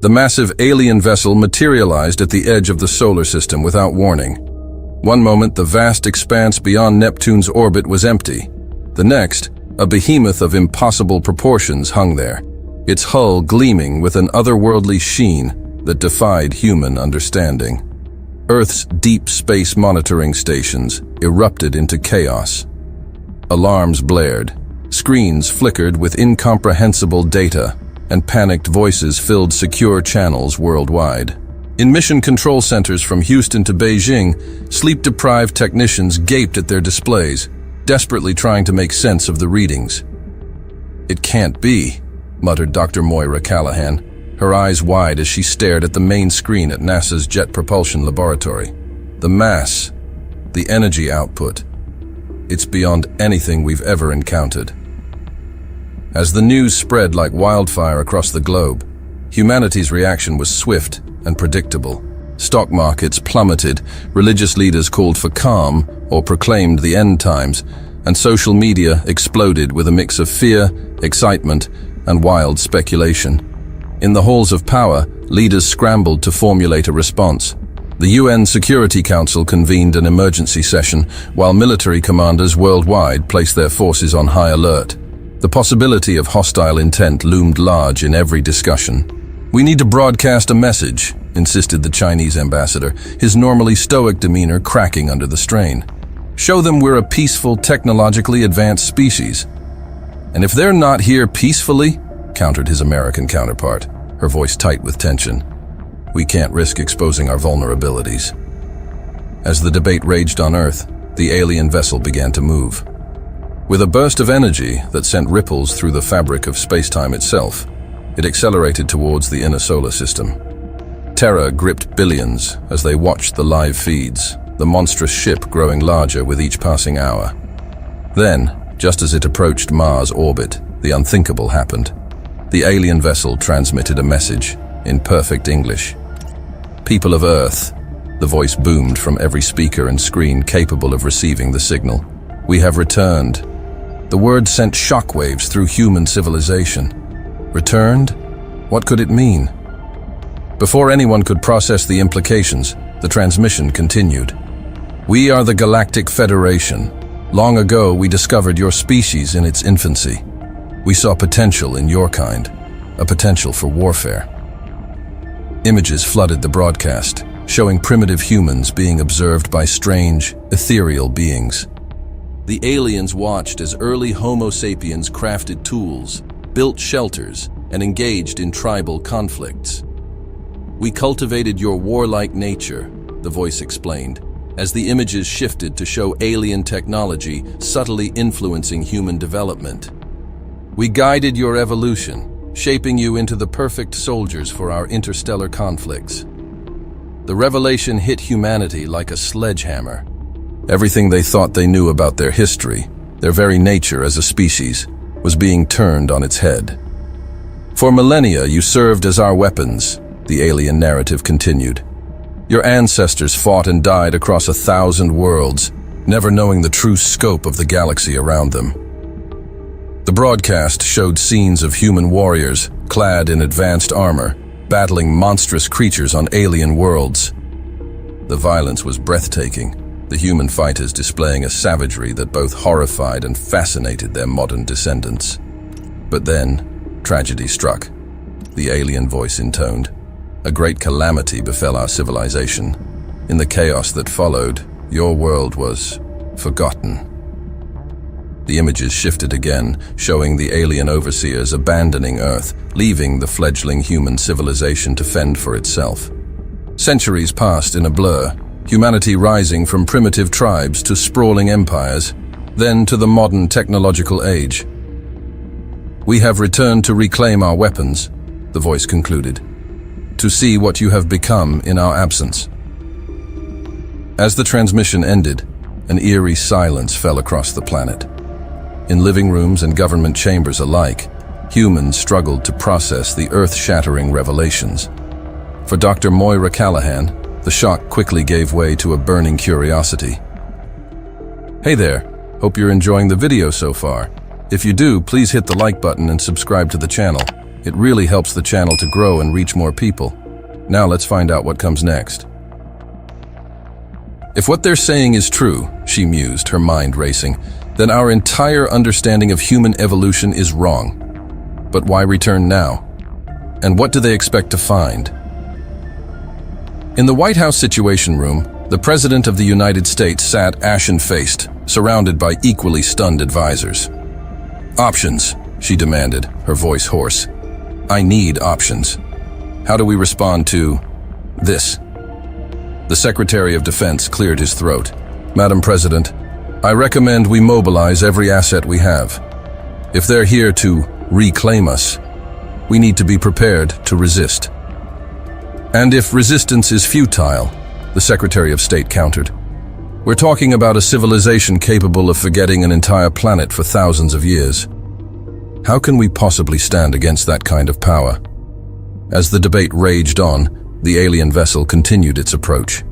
The massive alien vessel materialized at the edge of the solar system without warning. One moment, the vast expanse beyond Neptune's orbit was empty. The next, a behemoth of impossible proportions hung there, its hull gleaming with an otherworldly sheen that defied human understanding. Earth's deep space monitoring stations erupted into chaos. Alarms blared, screens flickered with incomprehensible data, and panicked voices filled secure channels worldwide. In mission control centers from Houston to Beijing, sleep-deprived technicians gaped at their displays, desperately trying to make sense of the readings. "It can't be," muttered Dr. Moira Callahan, her eyes wide as she stared at the main screen at NASA's Jet Propulsion Laboratory. The mass, the energy output, it's beyond anything we've ever encountered. As the news spread like wildfire across the globe, humanity's reaction was swift and predictable. Stock markets plummeted, religious leaders called for calm or proclaimed the end times, and social media exploded with a mix of fear, excitement, and wild speculation. In the halls of power, leaders scrambled to formulate a response. The UN Security Council convened an emergency session, while military commanders worldwide placed their forces on high alert. The possibility of hostile intent loomed large in every discussion. "We need to broadcast a message," insisted the Chinese ambassador, his normally stoic demeanor cracking under the strain. "Show them we're a peaceful, technologically advanced species." "And if they're not here peacefully," countered his American counterpart, her voice tight with tension, "we can't risk exposing our vulnerabilities." As the debate raged on Earth, the alien vessel began to move. With a burst of energy that sent ripples through the fabric of space-time itself, it accelerated towards the inner solar system. Terror gripped billions as they watched the live feeds, the monstrous ship growing larger with each passing hour. Then, just as it approached Mars' orbit, the unthinkable happened. The alien vessel transmitted a message in perfect English. "People of Earth," the voice boomed from every speaker and screen capable of receiving the signal, "we have returned." The word sent shockwaves through human civilization. Returned? What could it mean? Before anyone could process the implications, the transmission continued. "We are the Galactic Federation. Long ago, we discovered your species in its infancy. We saw potential in your kind, a potential for warfare." Images flooded the broadcast, showing primitive humans being observed by strange, ethereal beings. The aliens watched as early Homo sapiens crafted tools, built shelters, and engaged in tribal conflicts. "We cultivated your warlike nature," the voice explained, as the images shifted to show alien technology subtly influencing human development. "We guided your evolution, shaping you into the perfect soldiers for our interstellar conflicts." The revelation hit humanity like a sledgehammer. Everything they thought they knew about their history, their very nature as a species, was being turned on its head. "For millennia you served as our weapons," the alien narrative continued. "Your ancestors fought and died across 1,000 worlds, never knowing the true scope of the galaxy around them." The broadcast showed scenes of human warriors, clad in advanced armor, battling monstrous creatures on alien worlds. The violence was breathtaking, the human fighters displaying a savagery that both horrified and fascinated their modern descendants. But then, tragedy struck. The alien voice intoned. "A great calamity befell our civilization. In the chaos that followed, your world was forgotten." The images shifted again, showing the alien overseers abandoning Earth, leaving the fledgling human civilization to fend for itself. Centuries passed in a blur, humanity rising from primitive tribes to sprawling empires, then to the modern technological age. "We have returned to reclaim our weapons," the voice concluded, "to see what you have become in our absence." As the transmission ended, an eerie silence fell across the planet. In living rooms and government chambers alike, humans struggled to process the earth-shattering revelations. For Dr. Moira Callahan, the shock quickly gave way to a burning curiosity. Hey there, hope you're enjoying the video so far. If you do, please hit the like button and subscribe to the channel. It really helps the channel to grow and reach more people. Now let's find out what comes next. If what they're saying is true, she mused, her mind racing, then our entire understanding of human evolution is wrong. But why return now? And what do they expect to find? In the White House Situation Room, the President of the United States sat ashen-faced, surrounded by equally stunned advisors. Options, she demanded, her voice hoarse. I need options. How do we respond to this? The Secretary of Defense cleared his throat. Madam President, I recommend we mobilize every asset we have. If they're here to reclaim us, we need to be prepared to resist. And if resistance is futile, the Secretary of State countered, we're talking about a civilization capable of forgetting an entire planet for thousands of years. How can we possibly stand against that kind of power? As the debate raged on, the alien vessel continued its approach.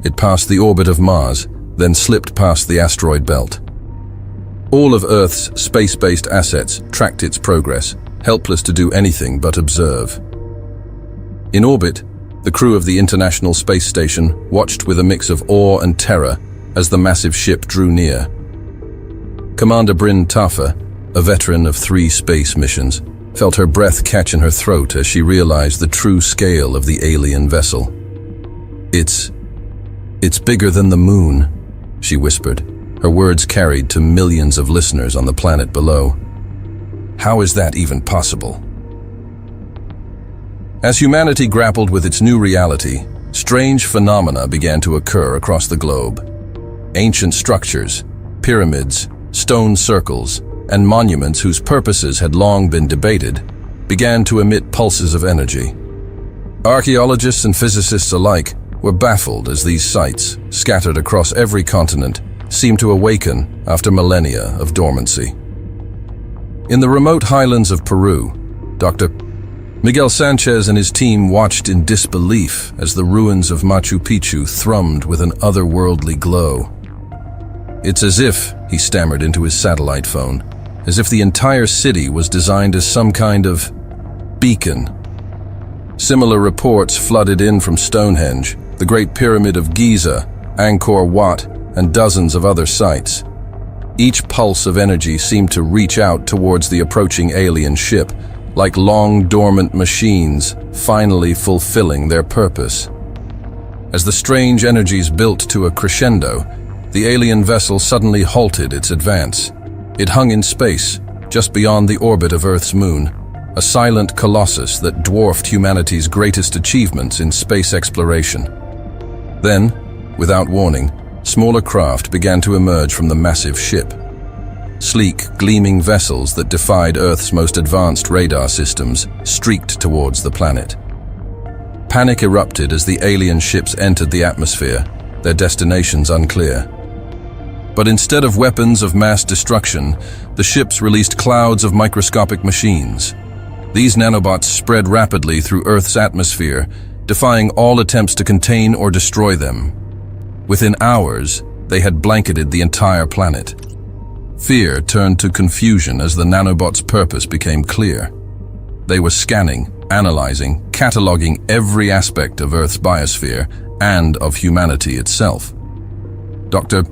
It passed the orbit of Mars, then slipped past the asteroid belt. All of Earth's space-based assets tracked its progress, helpless to do anything but observe. In orbit, the crew of the International Space Station watched with a mix of awe and terror as the massive ship drew near. Commander Bryn Taffa, a veteran of 3 space missions, felt her breath catch in her throat as she realized the true scale of the alien vessel. It's bigger than the moon, she whispered, her words carried to millions of listeners on the planet below. How is that even possible? As humanity grappled with its new reality, strange phenomena began to occur across the globe. Ancient structures, pyramids, stone circles, and monuments whose purposes had long been debated, began to emit pulses of energy. Archaeologists and physicists alike were baffled as these sites, scattered across every continent, seemed to awaken after millennia of dormancy. In the remote highlands of Peru, Dr. Miguel Sanchez and his team watched in disbelief as the ruins of Machu Picchu thrummed with an otherworldly glow. It's as if, he stammered into his satellite phone, as if the entire city was designed as some kind of beacon. Similar reports flooded in from Stonehenge, the Great Pyramid of Giza, Angkor Wat, and dozens of other sites. Each pulse of energy seemed to reach out towards the approaching alien ship, like long dormant machines finally fulfilling their purpose. As the strange energies built to a crescendo, the alien vessel suddenly halted its advance. It hung in space, just beyond the orbit of Earth's moon, a silent colossus that dwarfed humanity's greatest achievements in space exploration. Then, without warning, smaller craft began to emerge from the massive ship. Sleek, gleaming vessels that defied Earth's most advanced radar systems streaked towards the planet. Panic erupted as the alien ships entered the atmosphere, their destinations unclear. But instead of weapons of mass destruction, the ships released clouds of microscopic machines. These nanobots spread rapidly through Earth's atmosphere, defying all attempts to contain or destroy them. Within hours, they had blanketed the entire planet. Fear turned to confusion as the nanobots' purpose became clear. They were scanning, analyzing, cataloging every aspect of Earth's biosphere and of humanity itself. Dr.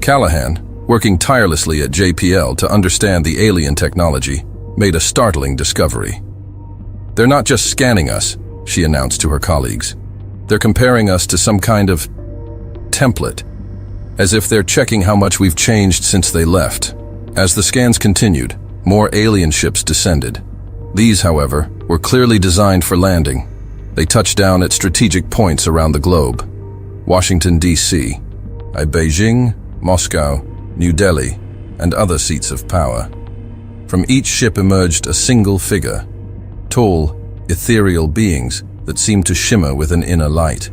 Callahan, working tirelessly at JPL to understand the alien technology, made a startling discovery. They're not just scanning us, she announced to her colleagues. They're comparing us to some kind of template, as if they're checking how much we've changed since they left. As the scans continued, more alien ships descended. These, however, were clearly designed for landing. They touched down at strategic points around the globe. Washington, D.C., Beijing, Moscow, New Delhi, and other seats of power. From each ship emerged a single figure, tall, ethereal beings that seemed to shimmer with an inner light.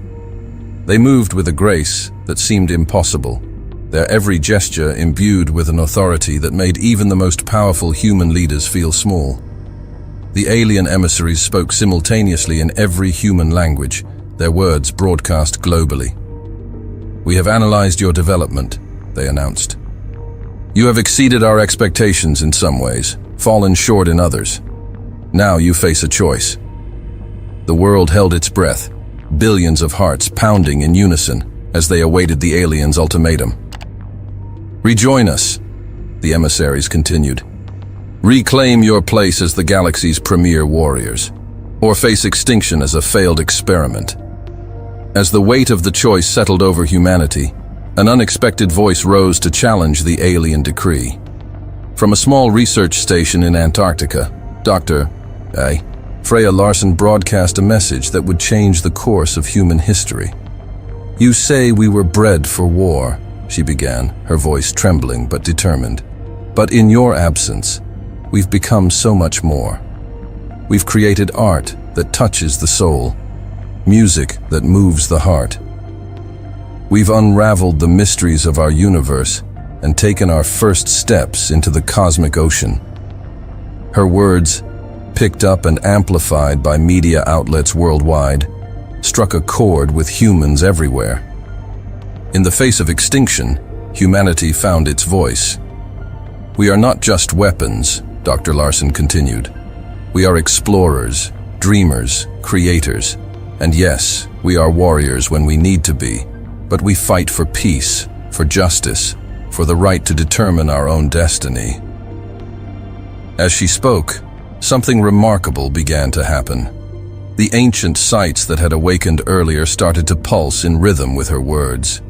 They moved with a grace that seemed impossible, their every gesture imbued with an authority that made even the most powerful human leaders feel small. The alien emissaries spoke simultaneously in every human language, their words broadcast globally. "We have analyzed your development," they announced. "You have exceeded our expectations in some ways, fallen short in others. Now you face a choice. The world held its breath, billions of hearts pounding in unison as they awaited the aliens' ultimatum. Rejoin us, the emissaries continued. Reclaim your place as the galaxy's premier warriors, or face extinction as a failed experiment. As the weight of the choice settled over humanity, an unexpected voice rose to challenge the alien decree. From a small research station in Antarctica, Dr. Freya Larson broadcast a message that would change the course of human history. "You say we were bred for war," she began, her voice trembling but determined. "But in your absence, we've become so much more. We've created art that touches the soul, music that moves the heart. We've unraveled the mysteries of our universe and taken our first steps into the cosmic ocean." Her words, picked up and amplified by media outlets worldwide, struck a chord with humans everywhere. In the face of extinction, humanity found its voice. "We are not just weapons," Dr. Larson continued. "We are explorers, dreamers, creators. And yes, we are warriors when we need to be, but we fight for peace, for justice, for the right to determine our own destiny." As she spoke, something remarkable began to happen. The ancient sites that had awakened earlier started to pulse in rhythm with her words.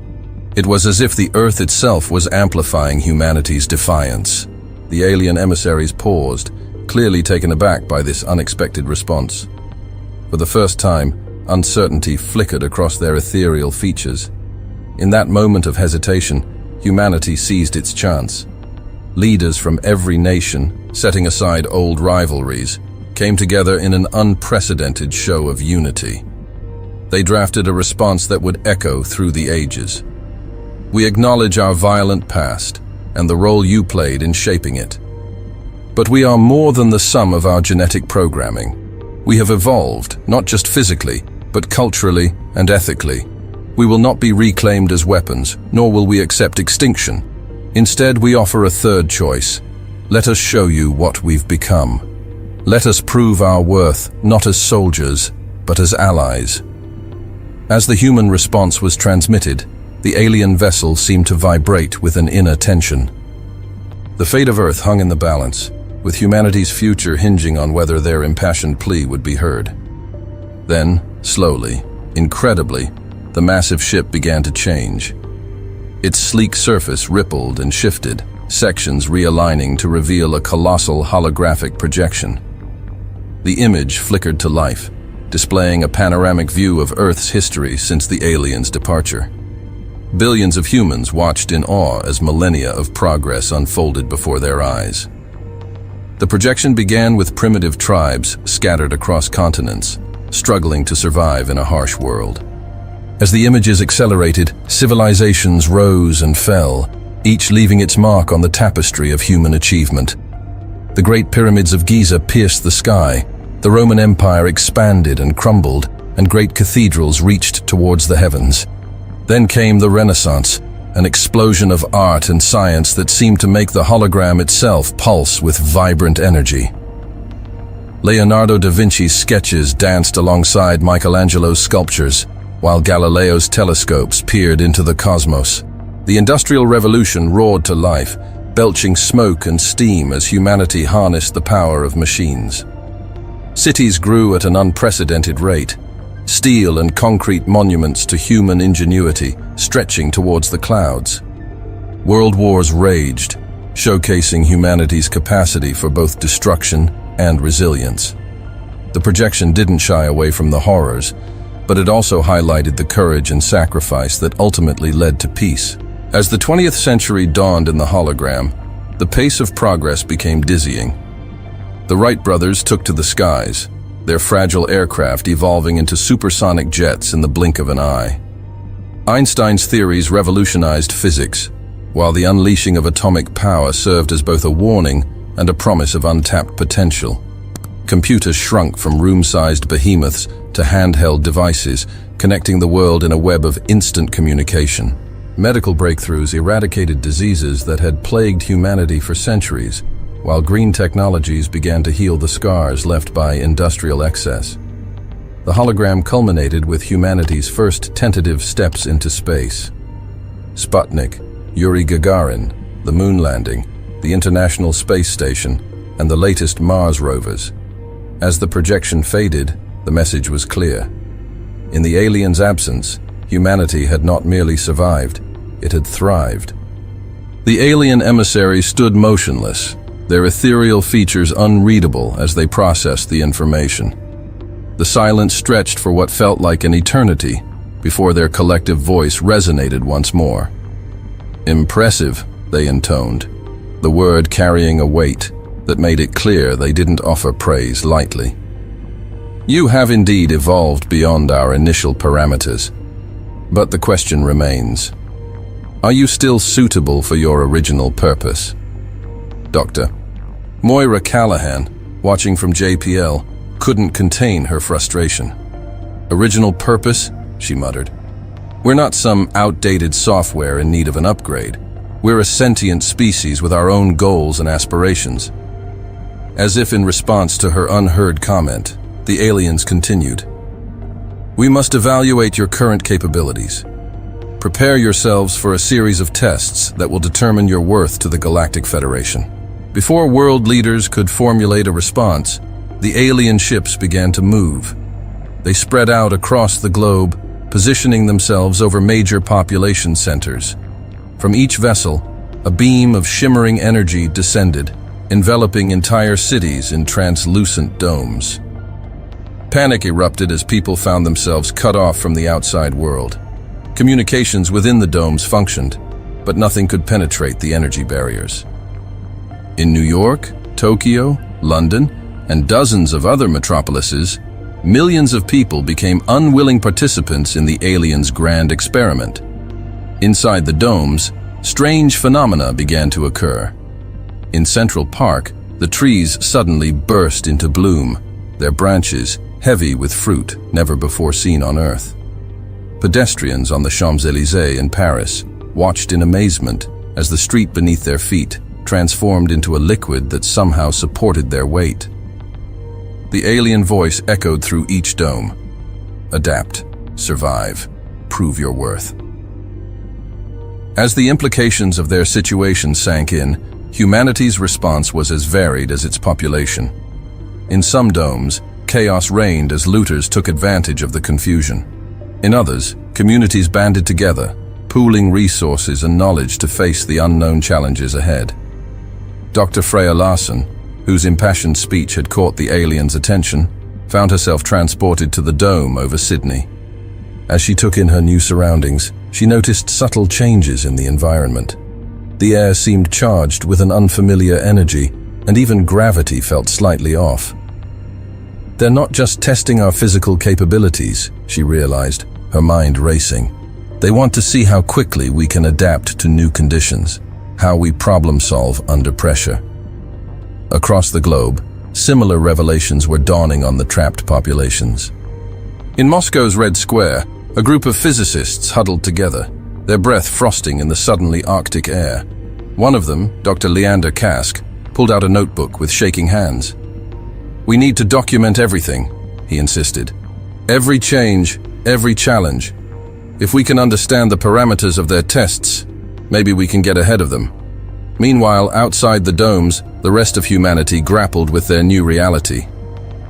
It was as if the Earth itself was amplifying humanity's defiance. The alien emissaries paused, clearly taken aback by this unexpected response. For the first time, uncertainty flickered across their ethereal features. In that moment of hesitation, humanity seized its chance. Leaders from every nation, setting aside old rivalries, came together in an unprecedented show of unity. They drafted a response that would echo through the ages. "We acknowledge our violent past and the role you played in shaping it. But we are more than the sum of our genetic programming. We have evolved, not just physically, but culturally and ethically. We will not be reclaimed as weapons, nor will we accept extinction. Instead, we offer a third choice. Let us show you what we've become. Let us prove our worth, not as soldiers, but as allies." As the human response was transmitted, the alien vessel seemed to vibrate with an inner tension. The fate of Earth hung in the balance, with humanity's future hinging on whether their impassioned plea would be heard. Then, slowly, incredibly, the massive ship began to change. Its sleek surface rippled and shifted, sections realigning to reveal a colossal holographic projection. The image flickered to life, displaying a panoramic view of Earth's history since the aliens' departure. Billions of humans watched in awe as millennia of progress unfolded before their eyes. The projection began with primitive tribes scattered across continents, struggling to survive in a harsh world. As the images accelerated, civilizations rose and fell, each leaving its mark on the tapestry of human achievement. The Great Pyramids of Giza pierced the sky, the Roman Empire expanded and crumbled, and great cathedrals reached towards the heavens. Then came the Renaissance, an explosion of art and science that seemed to make the hologram itself pulse with vibrant energy. Leonardo da Vinci's sketches danced alongside Michelangelo's sculptures, while Galileo's telescopes peered into the cosmos. The Industrial Revolution roared to life, belching smoke and steam as humanity harnessed the power of machines. Cities grew at an unprecedented rate, steel and concrete monuments to human ingenuity stretching towards the clouds. World wars raged, showcasing humanity's capacity for both destruction and resilience. The projection didn't shy away from the horrors, but it also highlighted the courage and sacrifice that ultimately led to peace. As the 20th century dawned in the hologram, the pace of progress became dizzying. The Wright brothers took to the skies, their fragile aircraft evolving into supersonic jets in the blink of an eye. Einstein's theories revolutionized physics, while the unleashing of atomic power served as both a warning and a promise of untapped potential. Computers shrunk from room-sized behemoths to handheld devices, connecting the world in a web of instant communication. Medical breakthroughs eradicated diseases that had plagued humanity for centuries, while green technologies began to heal the scars left by industrial excess. The hologram culminated with humanity's first tentative steps into space. Sputnik, Yuri Gagarin, the moon landing, the International Space Station, and the latest Mars rovers. As the projection faded, the message was clear. In the aliens' absence, humanity had not merely survived, it had thrived. The alien emissaries stood motionless, their ethereal features unreadable as they processed the information. The silence stretched for what felt like an eternity before their collective voice resonated once more. "Impressive," they intoned, the word carrying a weight that made it clear they didn't offer praise lightly. "You have indeed evolved beyond our initial parameters. But the question remains, are you still suitable for your original purpose?" Dr. Moira Callahan, watching from JPL, couldn't contain her frustration. "Original purpose?" she muttered. "We're not some outdated software in need of an upgrade. We're a sentient species with our own goals and aspirations." As if in response to her unheard comment, the aliens continued. "We must evaluate your current capabilities. Prepare yourselves for a series of tests that will determine your worth to the Galactic Federation." Before world leaders could formulate a response, the alien ships began to move. They spread out across the globe, positioning themselves over major population centers. From each vessel, a beam of shimmering energy descended, enveloping entire cities in translucent domes. Panic erupted as people found themselves cut off from the outside world. Communications within the domes functioned, but nothing could penetrate the energy barriers. In New York, Tokyo, London, and dozens of other metropolises, millions of people became unwilling participants in the aliens' grand experiment. Inside the domes, strange phenomena began to occur. In Central Park, the trees suddenly burst into bloom, their branches heavy with fruit never before seen on Earth. Pedestrians on the Champs-Élysées in Paris watched in amazement as the street beneath their feet transformed into a liquid that somehow supported their weight. The alien voice echoed through each dome. "Adapt, survive, prove your worth." As the implications of their situation sank in, humanity's response was as varied as its population. In some domes, chaos reigned as looters took advantage of the confusion. In others, communities banded together, pooling resources and knowledge to face the unknown challenges ahead. Dr. Freya Larson, whose impassioned speech had caught the aliens' attention, found herself transported to the dome over Sydney. As she took in her new surroundings, she noticed subtle changes in the environment. The air seemed charged with an unfamiliar energy, and even gravity felt slightly off. "They're not just testing our physical capabilities," she realized, her mind racing. "They want to see how quickly we can adapt to new conditions, how we problem solve under pressure." Across the globe, similar revelations were dawning on the trapped populations. In Moscow's Red Square, a group of physicists huddled together, their breath frosting in the suddenly Arctic air. One of them, Dr. Leander Kask, pulled out a notebook with shaking hands. "We need to document everything," he insisted. "Every change, every challenge. If we can understand the parameters of their tests, maybe we can get ahead of them." Meanwhile, outside the domes, the rest of humanity grappled with their new reality.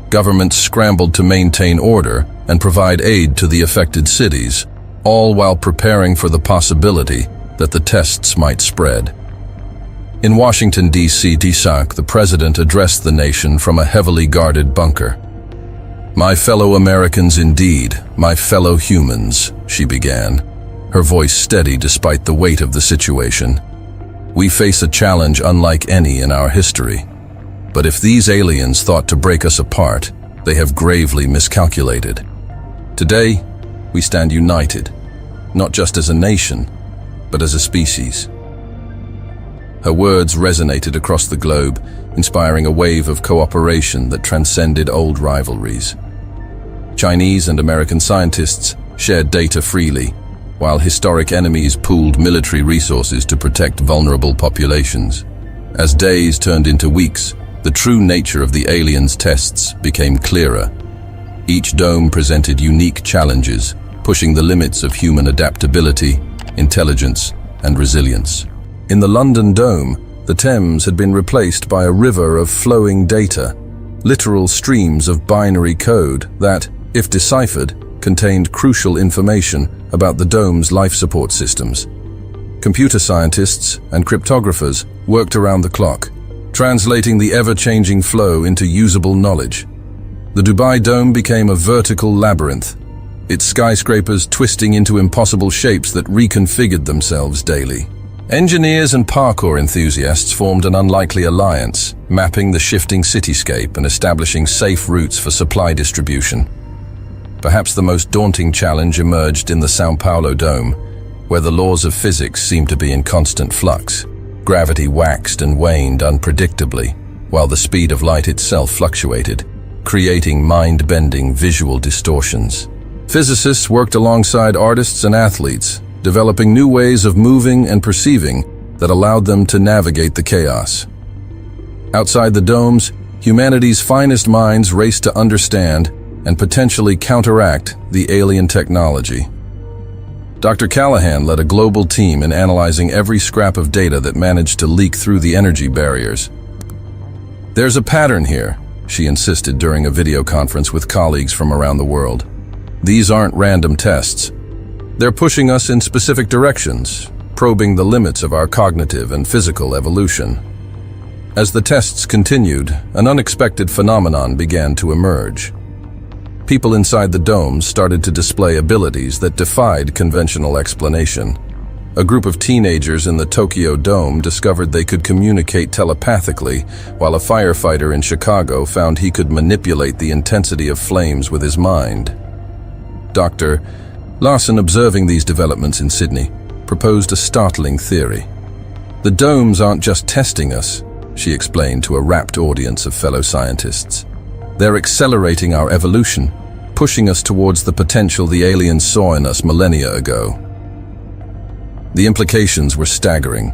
Governments scrambled to maintain order and provide aid to the affected cities, all while preparing for the possibility that the tests might spread. In Washington, D.C., the president addressed the nation from a heavily guarded bunker. "My fellow Americans indeed, my fellow humans," she began, her voice steady despite the weight of the situation. "We face a challenge unlike any in our history. But if these aliens thought to break us apart, they have gravely miscalculated. Today, we stand united, not just as a nation, but as a species." Her words resonated across the globe, inspiring a wave of cooperation that transcended old rivalries. Chinese and American scientists shared data freely, while historic enemies pooled military resources to protect vulnerable populations. As days turned into weeks, the true nature of the aliens' tests became clearer. Each dome presented unique challenges, pushing the limits of human adaptability, intelligence, and resilience. In the London Dome, the Thames had been replaced by a river of flowing data, literal streams of binary code that, if deciphered, contained crucial information about the dome's life support systems. Computer scientists and cryptographers worked around the clock, translating the ever-changing flow into usable knowledge. The Dubai Dome became a vertical labyrinth, its skyscrapers twisting into impossible shapes that reconfigured themselves daily. Engineers and parkour enthusiasts formed an unlikely alliance, mapping the shifting cityscape and establishing safe routes for supply distribution. Perhaps the most daunting challenge emerged in the São Paulo Dome, where the laws of physics seemed to be in constant flux. Gravity waxed and waned unpredictably, while the speed of light itself fluctuated, creating mind-bending visual distortions. Physicists worked alongside artists and athletes, developing new ways of moving and perceiving that allowed them to navigate the chaos. Outside the domes, humanity's finest minds raced to understand and potentially counteract the alien technology. Dr. Callahan led a global team in analyzing every scrap of data that managed to leak through the energy barriers. "There's a pattern here," she insisted during a video conference with colleagues from around the world. "These aren't random tests. They're pushing us in specific directions, probing the limits of our cognitive and physical evolution." As the tests continued, an unexpected phenomenon began to emerge. People inside the domes started to display abilities that defied conventional explanation. A group of teenagers in the Tokyo Dome discovered they could communicate telepathically, while a firefighter in Chicago found he could manipulate the intensity of flames with his mind. Dr. Larson, observing these developments in Sydney, proposed a startling theory. "The domes aren't just testing us," she explained to a rapt audience of fellow scientists. "They're accelerating our evolution, pushing us towards the potential the aliens saw in us millennia ago." The implications were staggering.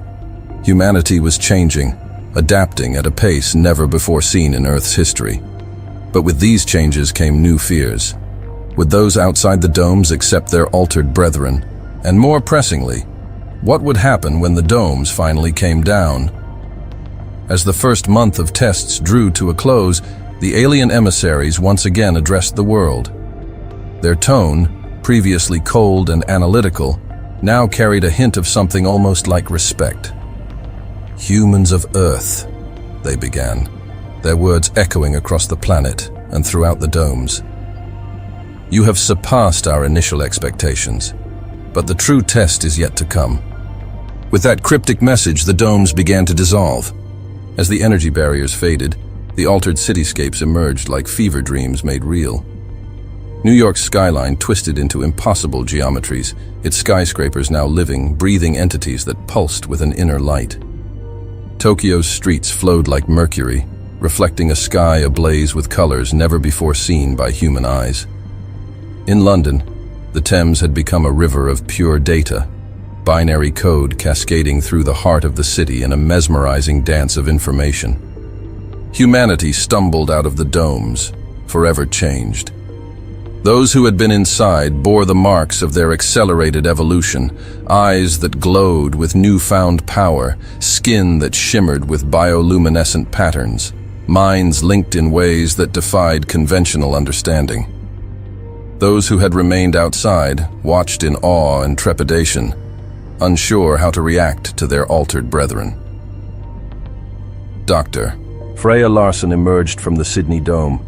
Humanity was changing, adapting at a pace never before seen in Earth's history. But with these changes came new fears. Would those outside the domes accept their altered brethren? And more pressingly, what would happen when the domes finally came down? As the first month of tests drew to a close, the alien emissaries once again addressed the world. Their tone, previously cold and analytical, now carried a hint of something almost like respect. "Humans of Earth," they began, their words echoing across the planet and throughout the domes. "You have surpassed our initial expectations, but the true test is yet to come." With that cryptic message, the domes began to dissolve. As the energy barriers faded, the altered cityscapes emerged like fever dreams made real. New York's skyline twisted into impossible geometries, its skyscrapers now living, breathing entities that pulsed with an inner light. Tokyo's streets flowed like mercury, reflecting a sky ablaze with colors never before seen by human eyes. In London, the Thames had become a river of pure data, binary code cascading through the heart of the city in a mesmerizing dance of information. Humanity stumbled out of the domes, forever changed. Those who had been inside bore the marks of their accelerated evolution, eyes that glowed with newfound power, skin that shimmered with bioluminescent patterns, minds linked in ways that defied conventional understanding. Those who had remained outside watched in awe and trepidation, unsure how to react to their altered brethren. Dr. Freya Larson emerged from the Sydney Dome,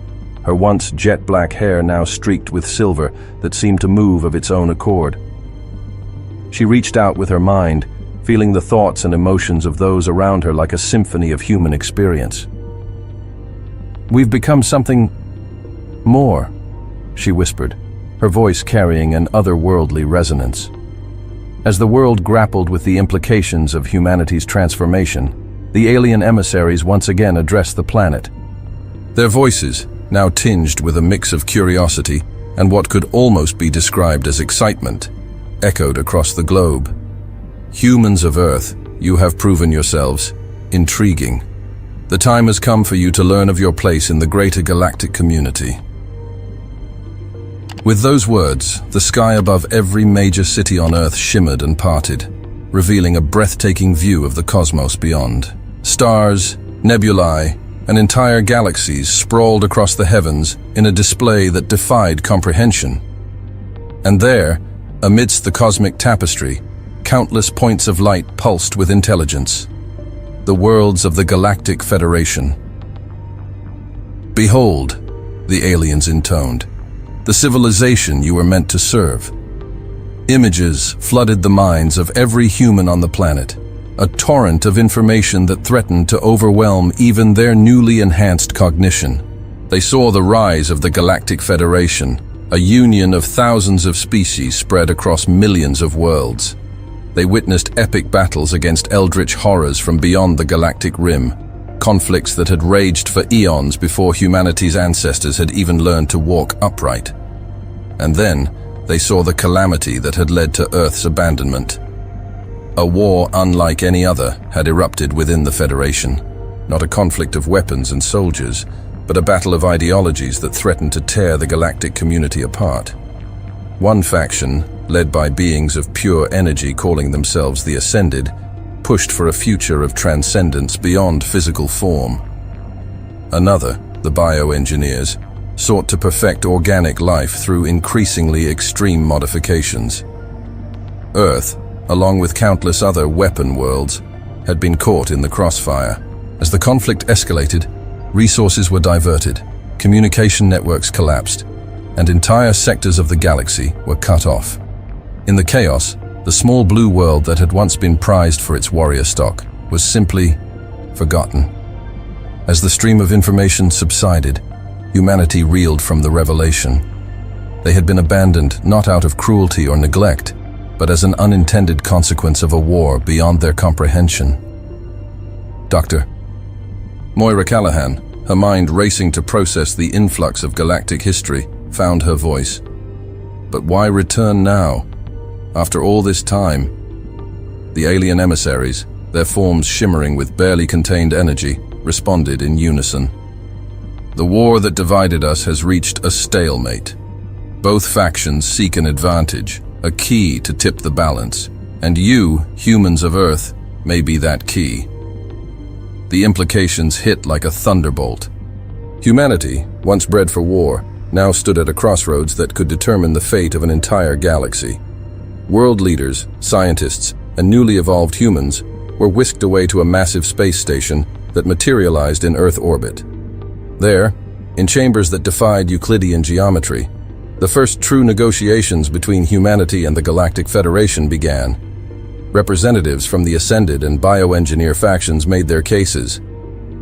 her once jet-black hair now streaked with silver that seemed to move of its own accord. She reached out with her mind, feeling the thoughts and emotions of those around her like a symphony of human experience. "We've become something more," she whispered, her voice carrying an otherworldly resonance. As the world grappled with the implications of humanity's transformation, the alien emissaries once again addressed the planet. Their voices, now tinged with a mix of curiosity and what could almost be described as excitement, echoed across the globe. "Humans of Earth, you have proven yourselves intriguing. The time has come for you to learn of your place in the greater galactic community. With those words, the sky above every major city on Earth shimmered and parted, revealing a breathtaking view of the cosmos beyond. Stars, nebulae, and entire galaxies sprawled across the heavens in a display that defied comprehension. And there, amidst the cosmic tapestry, countless points of light pulsed with intelligence. The worlds of the Galactic Federation. "Behold," the aliens intoned, "the civilization you were meant to serve." Images flooded the minds of every human on the planet, a torrent of information that threatened to overwhelm even their newly enhanced cognition. They saw the rise of the Galactic Federation, a union of thousands of species spread across millions of worlds. They witnessed epic battles against eldritch horrors from beyond the galactic rim, conflicts that had raged for eons before humanity's ancestors had even learned to walk upright. And then, they saw the calamity that had led to Earth's abandonment. A war unlike any other had erupted within the Federation, not a conflict of weapons and soldiers, but a battle of ideologies that threatened to tear the galactic community apart. One faction, led by beings of pure energy calling themselves the Ascended, pushed for a future of transcendence beyond physical form. Another, the bioengineers, sought to perfect organic life through increasingly extreme modifications. Earth, along with countless other weapon worlds, had been caught in the crossfire. As the conflict escalated, resources were diverted, communication networks collapsed, and entire sectors of the galaxy were cut off. In the chaos, the small blue world that had once been prized for its warrior stock was simply forgotten. As the stream of information subsided, humanity reeled from the revelation. They had been abandoned not out of cruelty or neglect, but as an unintended consequence of a war beyond their comprehension. Dr. Moira Callahan, her mind racing to process the influx of galactic history, found her voice. But why return now? After all this time, the alien emissaries, their forms shimmering with barely contained energy, responded in unison. The war that divided us has reached a stalemate. Both factions seek an advantage, a key to tip the balance, and you, humans of Earth, may be that key. The implications hit like a thunderbolt. Humanity, once bred for war, now stood at a crossroads that could determine the fate of an entire galaxy. World leaders, scientists, and newly evolved humans were whisked away to a massive space station that materialized in Earth orbit. There, in chambers that defied Euclidean geometry, the first true negotiations between humanity and the Galactic Federation began. Representatives from the Ascended and bioengineer factions made their cases,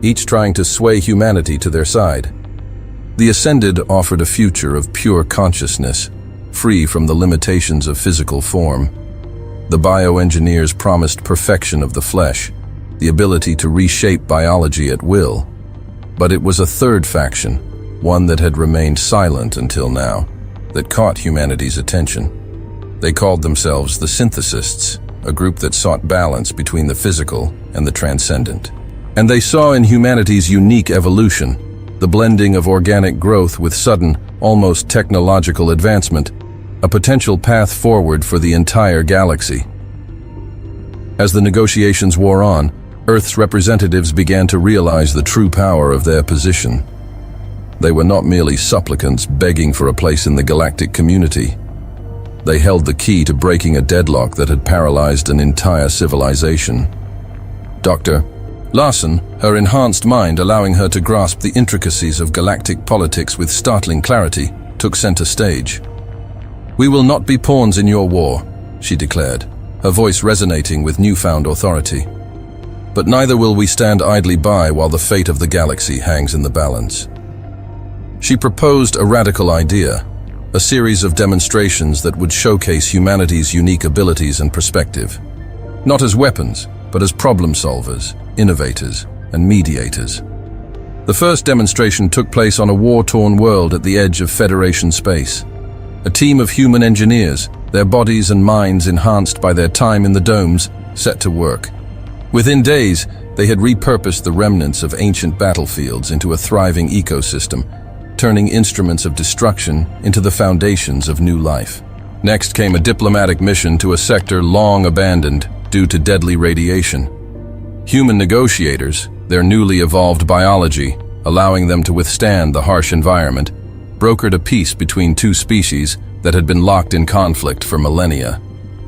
each trying to sway humanity to their side. The Ascended offered a future of pure consciousness, free from the limitations of physical form. The bioengineers promised perfection of the flesh, the ability to reshape biology at will. But it was a third faction, one that had remained silent until now, that caught humanity's attention. They called themselves the Synthesists, a group that sought balance between the physical and the transcendent. And they saw in humanity's unique evolution, the blending of organic growth with sudden, almost technological advancement, a potential path forward for the entire galaxy. As the negotiations wore on, Earth's representatives began to realize the true power of their position. They were not merely supplicants begging for a place in the galactic community. They held the key to breaking a deadlock that had paralyzed an entire civilization. Dr. Larson, her enhanced mind allowing her to grasp the intricacies of galactic politics with startling clarity, took center stage. "We will not be pawns in your war," she declared, her voice resonating with newfound authority. "But neither will we stand idly by while the fate of the galaxy hangs in the balance." She proposed a radical idea, a series of demonstrations that would showcase humanity's unique abilities and perspective. Not as weapons, but as problem solvers, innovators, and mediators. The first demonstration took place on a war-torn world at the edge of Federation space. A team of human engineers, their bodies and minds enhanced by their time in the domes, set to work. Within days, They had repurposed the remnants of ancient battlefields into a thriving ecosystem, turning instruments of destruction into the foundations of new life. Next came a diplomatic mission to a sector long abandoned due to deadly radiation. Human negotiators, their newly evolved biology, allowing them to withstand the harsh environment, brokered a peace between two species that had been locked in conflict for millennia.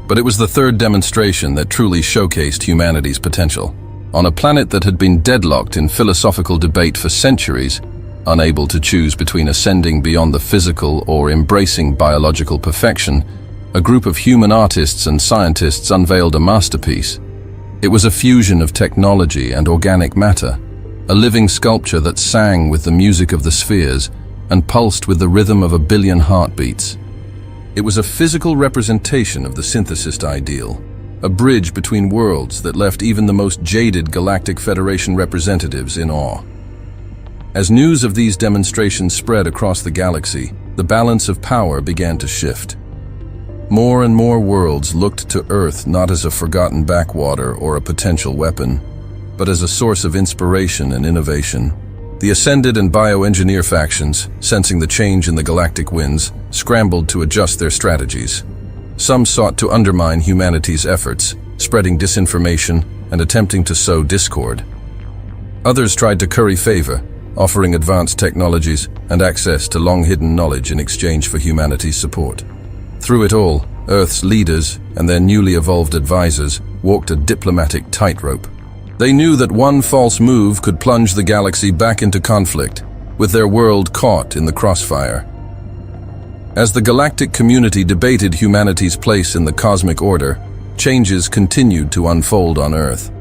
But it was the third demonstration that truly showcased humanity's potential. On a planet that had been deadlocked in philosophical debate for centuries, unable to choose between ascending beyond the physical or embracing biological perfection, a group of human artists and scientists unveiled a masterpiece. It was a fusion of technology and organic matter, a living sculpture that sang with the music of the spheres and pulsed with the rhythm of 1 billion heartbeats. It was a physical representation of the synthesist ideal, a bridge between worlds that left even the most jaded Galactic Federation representatives in awe. As news of these demonstrations spread across the galaxy, the balance of power began to shift. More and more worlds looked to Earth not as a forgotten backwater or a potential weapon, but as a source of inspiration and innovation. The Ascended and Bioengineer factions, sensing the change in the galactic winds, scrambled to adjust their strategies. Some sought to undermine humanity's efforts, spreading disinformation and attempting to sow discord. Others tried to curry favor, offering advanced technologies and access to long-hidden knowledge in exchange for humanity's support. Through it all, Earth's leaders and their newly evolved advisors walked a diplomatic tightrope. They knew that one false move could plunge the galaxy back into conflict, with their world caught in the crossfire. As the galactic community debated humanity's place in the cosmic order, changes continued to unfold on Earth.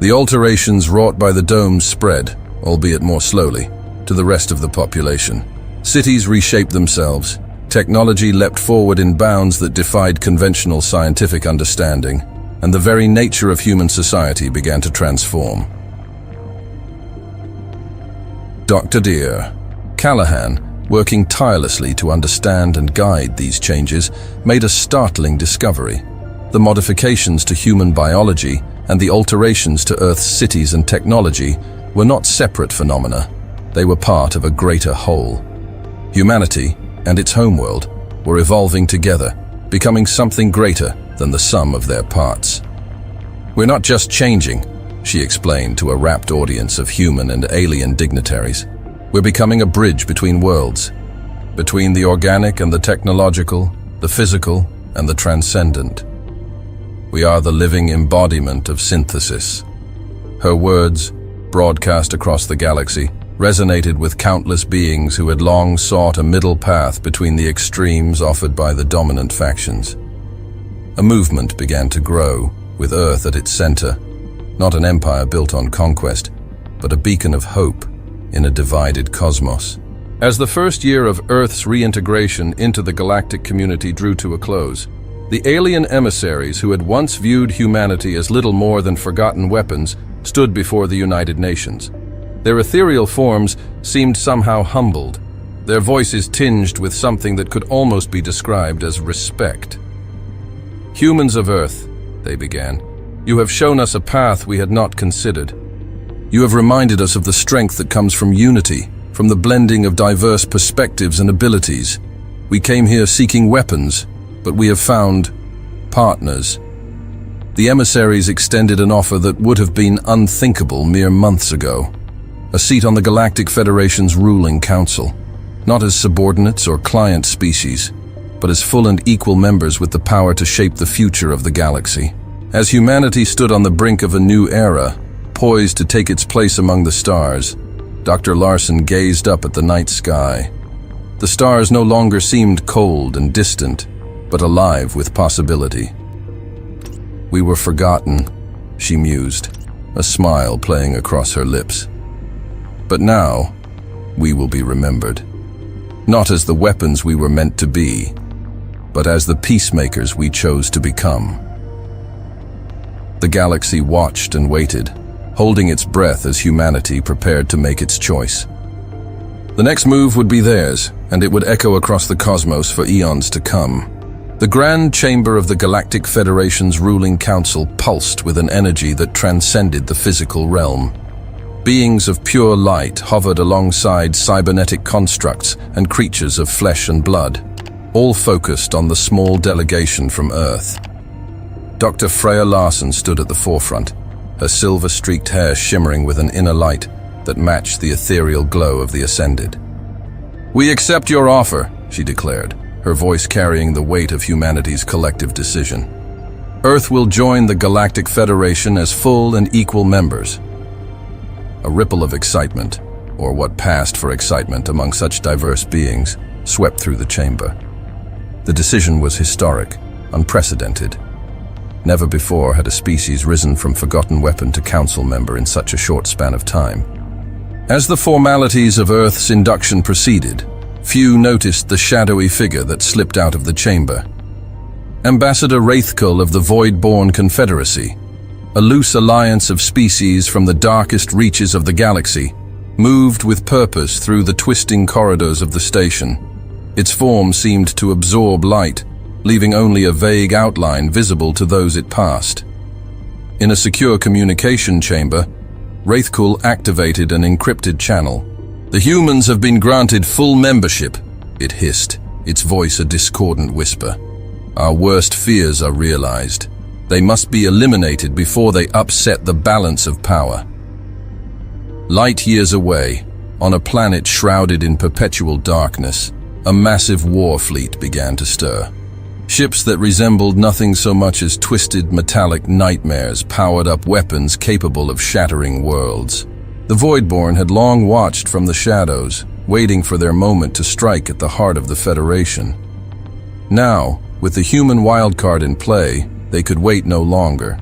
The alterations wrought by the domes spread, albeit more slowly, to the rest of the population. Cities reshaped themselves. Technology leapt forward in bounds that defied conventional scientific understanding, and the very nature of human society began to transform. Dr. Deere Callahan, working tirelessly to understand and guide these changes, made a startling discovery. The modifications to human biology and the alterations to Earth's cities and technology were not separate phenomena. They were part of a greater whole. Humanity and its homeworld were evolving together, becoming something greater than the sum of their parts. "We're not just changing," she explained to a rapt audience of human and alien dignitaries. "We're becoming a bridge between worlds, between the organic and the technological, the physical and the transcendent. We are the living embodiment of synthesis." Her words, broadcast across the galaxy, resonated with countless beings who had long sought a middle path between the extremes offered by the dominant factions. A movement began to grow, with Earth at its center, not an empire built on conquest, but a beacon of hope in a divided cosmos. As the first year of Earth's reintegration into the galactic community drew to a close, the alien emissaries who had once viewed humanity as little more than forgotten weapons stood before the United Nations. Their ethereal forms seemed somehow humbled, their voices tinged with something that could almost be described as respect. "Humans of Earth," they began, "you have shown us a path we had not considered. You have reminded us of the strength that comes from unity, from the blending of diverse perspectives and abilities. We came here seeking weapons, but we have found partners." The emissaries extended an offer that would have been unthinkable mere months ago. A seat on the Galactic Federation's ruling council, not as subordinates or client species, but as full and equal members with the power to shape the future of the galaxy. As humanity stood on the brink of a new era, poised to take its place among the stars, Dr. Larson gazed up at the night sky. The stars no longer seemed cold and distant, but alive with possibility. "We were forgotten," she mused, a smile playing across her lips. "But now, we will be remembered. Not as the weapons we were meant to be, but as the peacemakers we chose to become." The galaxy watched and waited, holding its breath as humanity prepared to make its choice. The next move would be theirs, and it would echo across the cosmos for eons to come. The Grand Chamber of the Galactic Federation's ruling council pulsed with an energy that transcended the physical realm. Beings of pure light hovered alongside cybernetic constructs and creatures of flesh and blood, all focused on the small delegation from Earth. Dr. Freya Larson stood at the forefront, her silver-streaked hair shimmering with an inner light that matched the ethereal glow of the Ascended. "We accept your offer," she declared, her voice carrying the weight of humanity's collective decision. "Earth will join the Galactic Federation as full and equal members." A ripple of excitement, or what passed for excitement among such diverse beings, swept through the chamber. The decision was historic, unprecedented. Never before had a species risen from forgotten weapon to council member in such a short span of time. As the formalities of Earth's induction proceeded, few noticed the shadowy figure that slipped out of the chamber. Ambassador Wraithkull of the Void-born Confederacy, a loose alliance of species from the darkest reaches of the galaxy, moved with purpose through the twisting corridors of the station. Its form seemed to absorb light, leaving only a vague outline visible to those it passed. In a secure communication chamber, Wraithkull activated an encrypted channel. "The humans have been granted full membership," it hissed, its voice a discordant whisper. "Our worst fears are realized. They must be eliminated before they upset the balance of power." Light years away, on a planet shrouded in perpetual darkness, a massive war fleet began to stir. Ships that resembled nothing so much as twisted metallic nightmares powered up weapons capable of shattering worlds. The Voidborn had long watched from the shadows, waiting for their moment to strike at the heart of the Federation. Now, with the human wildcard in play, they could wait no longer.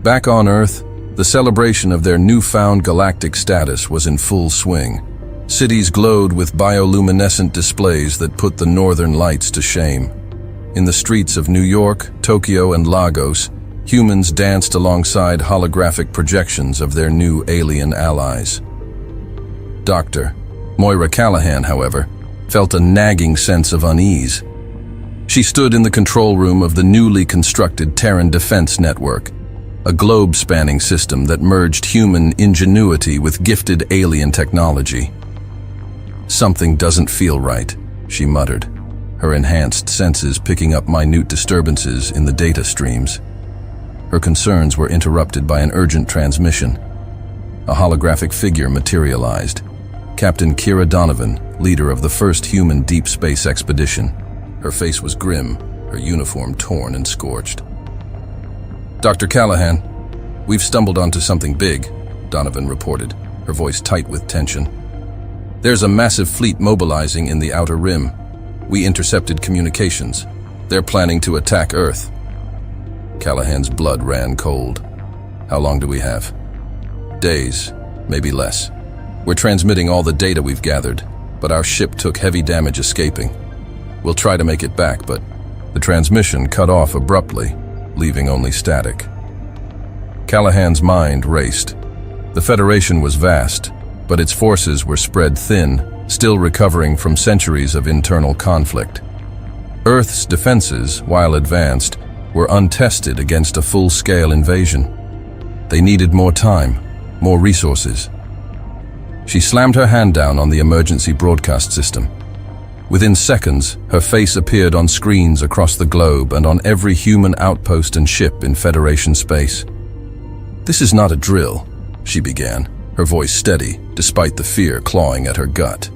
Back on Earth, the celebration of their newfound galactic status was in full swing. Cities glowed with bioluminescent displays that put the northern lights to shame. In the streets of New York, Tokyo, and Lagos, humans danced alongside holographic projections of their new alien allies. Dr. Moira Callahan, however, felt a nagging sense of unease. She stood in the control room of the newly constructed Terran Defense Network, a globe-spanning system that merged human ingenuity with gifted alien technology. "Something doesn't feel right," she muttered, her enhanced senses picking up minute disturbances in the data streams. Her concerns were interrupted by an urgent transmission. A holographic figure materialized. Captain Kira Donovan, leader of the first human deep space expedition. Her face was grim, her uniform torn and scorched. "Dr. Callahan, we've stumbled onto something big," Donovan reported, her voice tight with tension. "There's a massive fleet mobilizing in the outer rim. We intercepted communications. They're planning to attack Earth." Callahan's blood ran cold. "How long do we have?" "Days, maybe less. We're transmitting all the data we've gathered, but our ship took heavy damage escaping. We'll try to make it back, but..." The transmission cut off abruptly, leaving only static. Callahan's mind raced. The Federation was vast, but its forces were spread thin, still recovering from centuries of internal conflict. Earth's defenses, while advanced, were untested against a full-scale invasion. They needed more time, more resources. She slammed her hand down on the emergency broadcast system. Within seconds, her face appeared on screens across the globe and on every human outpost and ship in Federation space. "This is not a drill," she began, her voice steady, despite the fear clawing at her gut.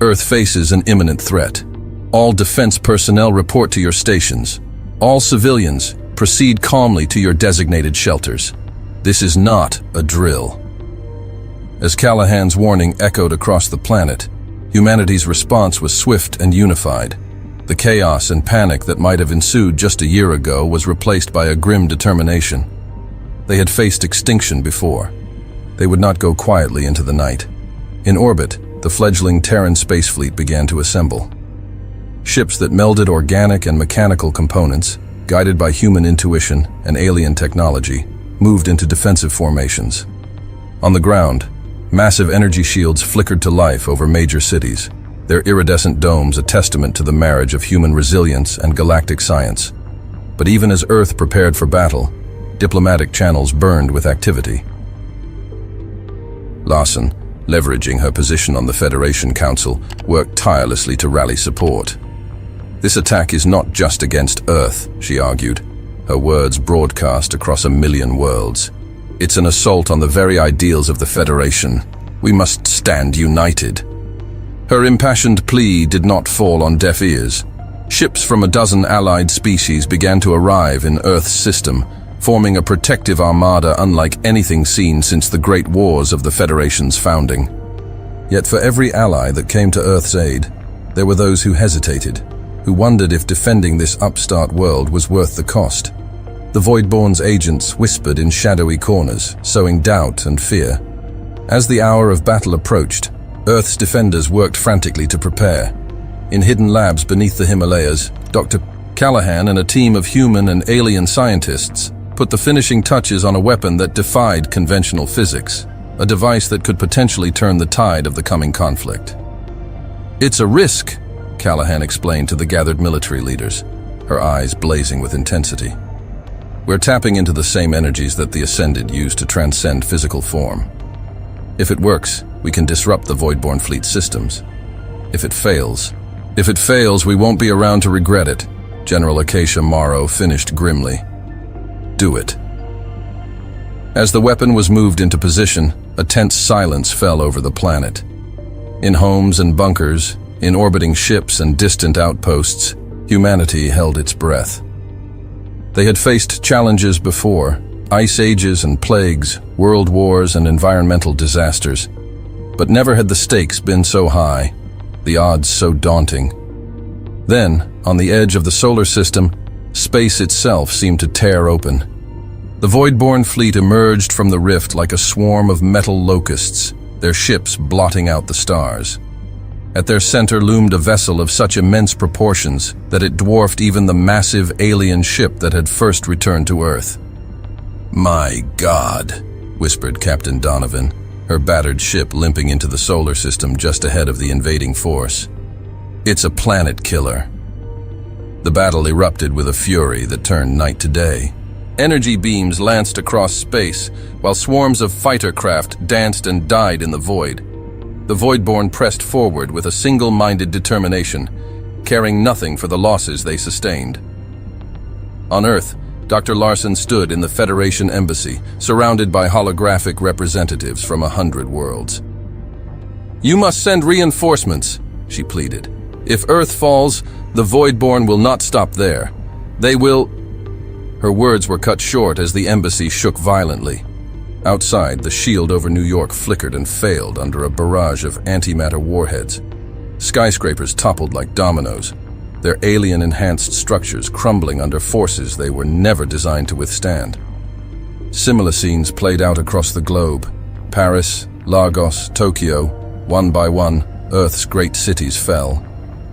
"Earth faces an imminent threat. All defense personnel report to your stations. All civilians, proceed calmly to your designated shelters. This is not a drill." As Callahan's warning echoed across the planet, humanity's response was swift and unified. The chaos and panic that might have ensued just a year ago was replaced by a grim determination. They had faced extinction before. They would not go quietly into the night. In orbit, the fledgling Terran space fleet began to assemble. Ships that melded organic and mechanical components, guided by human intuition and alien technology, moved into defensive formations. On the ground, massive energy shields flickered to life over major cities, their iridescent domes a testament to the marriage of human resilience and galactic science. But even as Earth prepared for battle, diplomatic channels burned with activity. Larson, leveraging her position on the Federation Council, worked tirelessly to rally support. This attack is not just against Earth, she argued, her words broadcast across 1 million worlds. It's an assault on the very ideals of the Federation. We must stand united. Her impassioned plea did not fall on deaf ears. Ships from a dozen allied species began to arrive in Earth's system, forming a protective armada unlike anything seen since the Great Wars of the Federation's founding. Yet for every ally that came to Earth's aid, there were those who hesitated, who wondered if defending this upstart world was worth the cost. The Voidborn's agents whispered in shadowy corners, sowing doubt and fear. As the hour of battle approached, Earth's defenders worked frantically to prepare. In hidden labs beneath the Himalayas, Dr. Callahan and a team of human and alien scientists put the finishing touches on a weapon that defied conventional physics, a device that could potentially turn the tide of the coming conflict. "It's a risk," Callahan explained to the gathered military leaders, her eyes blazing with intensity. "We're tapping into the same energies that the Ascended use to transcend physical form. If it works, we can disrupt the Voidborn fleet systems. If it fails, we won't be around to regret it," General Acacia Morrow finished grimly. "Do it." As the weapon was moved into position, a tense silence fell over the planet. In homes and bunkers, in orbiting ships and distant outposts, humanity held its breath. They had faced challenges before, ice ages and plagues, world wars and environmental disasters. But never had the stakes been so high, the odds so daunting. Then, on the edge of the solar system, space itself seemed to tear open. The Voidborn fleet emerged from the rift like a swarm of metal locusts, their ships blotting out the stars. At their center loomed a vessel of such immense proportions that it dwarfed even the massive alien ship that had first returned to Earth. "My God," whispered Captain Donovan, her battered ship limping into the solar system just ahead of the invading force. "It's a planet killer." The battle erupted with a fury that turned night to day. Energy beams lanced across space, while swarms of fighter craft danced and died in the void. The Voidborn pressed forward with a single-minded determination, caring nothing for the losses they sustained. On Earth, Dr. Larson stood in the Federation Embassy, surrounded by holographic representatives from 100 worlds. "You must send reinforcements," she pleaded. "If Earth falls, the Voidborn will not stop there. They will—" Her words were cut short as the embassy shook violently. Outside, the shield over New York flickered and failed under a barrage of antimatter warheads. Skyscrapers toppled like dominoes, their alien-enhanced structures crumbling under forces they were never designed to withstand. Similar scenes played out across the globe. Paris, Lagos, Tokyo, one by one, Earth's great cities fell.